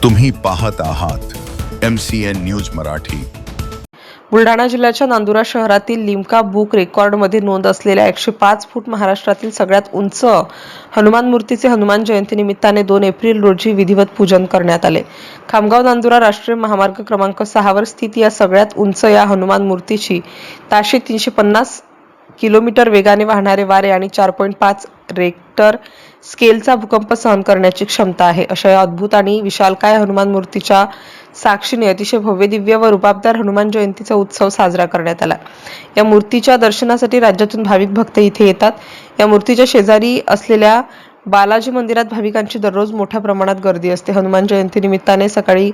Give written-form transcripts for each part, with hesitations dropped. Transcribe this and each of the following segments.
तुम्ही पाहत आहात MCN न्यूज मराठी। बुलढाणा जिल्ह्याच्या नांदुरा शहरातील लिम्का बुक रेकॉर्डमध्ये नोंद असलेल्या 105 फूट महाराष्ट्रातील सगळ्यात उंच हनुमान मूर्तीचे हनुमान जयंती निमित्ताने 2 एप्रिल रोजी विधिवत पूजन करण्यात आले। खामगाव नांदुरा राष्ट्रीय महामार्ग क्रमांक 6 वर स्थित या सगळ्यात उंच या हनुमान मूर्तीची ताशी 350 किलोमीटर वेगाने वाहणारे वारे आणि 4.5 रेक्टर स्केलचा भूकंप सहन करण्याची क्षमता आहे। अशा या अद्भुत आणि विशालकाय हनुमान मूर्तीच्या साक्षीने अतिशय भव्य दिव्य व रूपाबदार हनुमान जयंतीचा उत्सव साजरा करण्यात आला। या मूर्तीच्या दर्शनासाठी राज्यातून भाविक भक्त इथे येतात। या मूर्तीच्या शेजारी असलेल्या बालाजी मंदिरात भाविकांची दररोज मोठ्या प्रमाणात गर्दी असते। हनुमान जयंती निमित्ताने सकाळी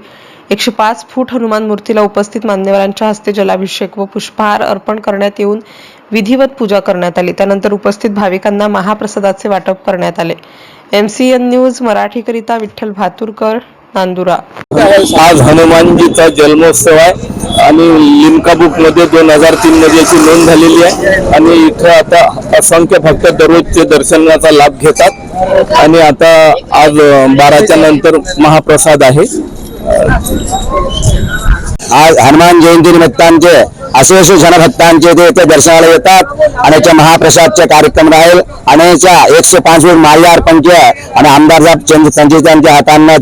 105 फूट हनुमान मूर्तीला उपस्थित मान्यवरांच्या हस्ते जलाभिषेक व पुष्पहार अर्पण करण्यात येऊन विधिवत पूजा करण्यात आली। त्यानंतर उपस्थित भाविकांना महाप्रसादाचे वाटप करण्यात आले। MCN न्यूज मराठीकरिता विठ्ठल भातुरकर, नांदुरा। आज हनुमानजीचा जन्मोत्सव आहे आणि लिम्का बुक मध्ये 2003 मध्ये याची नोंद झालेली आहे आणि इथं आता असंख्य भक्त दररोजचे दर्शनाचा लाभ घेतात आणि आता आज 12च्या नंतर महाप्रसाद आहे। आज हनुमान जयंती निमित्ताने अशेष जनभक्तांचे ते दर्शनाला येतात आणि याच्या महाप्रसादचे कार्यक्रम राहील आणि याच्या 105 फूट माल्य अर्पण आणि आमदार साहेब संजय हातांना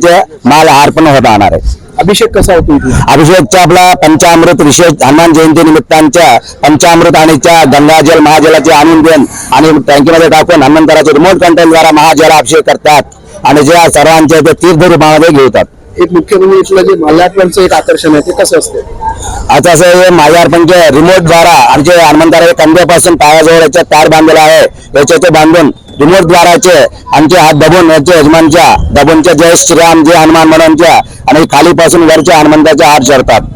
माल अर्पण होणार आहे। अभिषेक कसा होतो? अभिषेकचा आपला पंचामृत विशेष हनुमान जयंती निमित्तांच्या पंचामृत आणि गंगाजल महाजलाचे आणून देऊन आणि टँकीमध्ये टाकून हनुमंतराचे रिमोट कंट्रोलद्वारा महाजलाभिषेक करतात आणि जे सर्वांचे ते तीर्थ रूपामध्ये घेतात। एक मुख्य म्हणजे इथलं जे माल्यार्पणचं एक आकर्षण आहे ते कसं असतं? आता असं माल्यार्पणचे रिमोट द्वारा आणि जे हनुमंतराच्या कंड्यापासून पायाजवळ याच्या तार बांधलेला आहे याच्या ते बांधून रिमोट द्वाराचे आमचे हात दबून याचे यजमानच्या दबूनच्या जय श्रीराम जय हनुमान म्हणूनच्या आणि खालीपासून वरच्या हनुमंताच्या हात चढतात।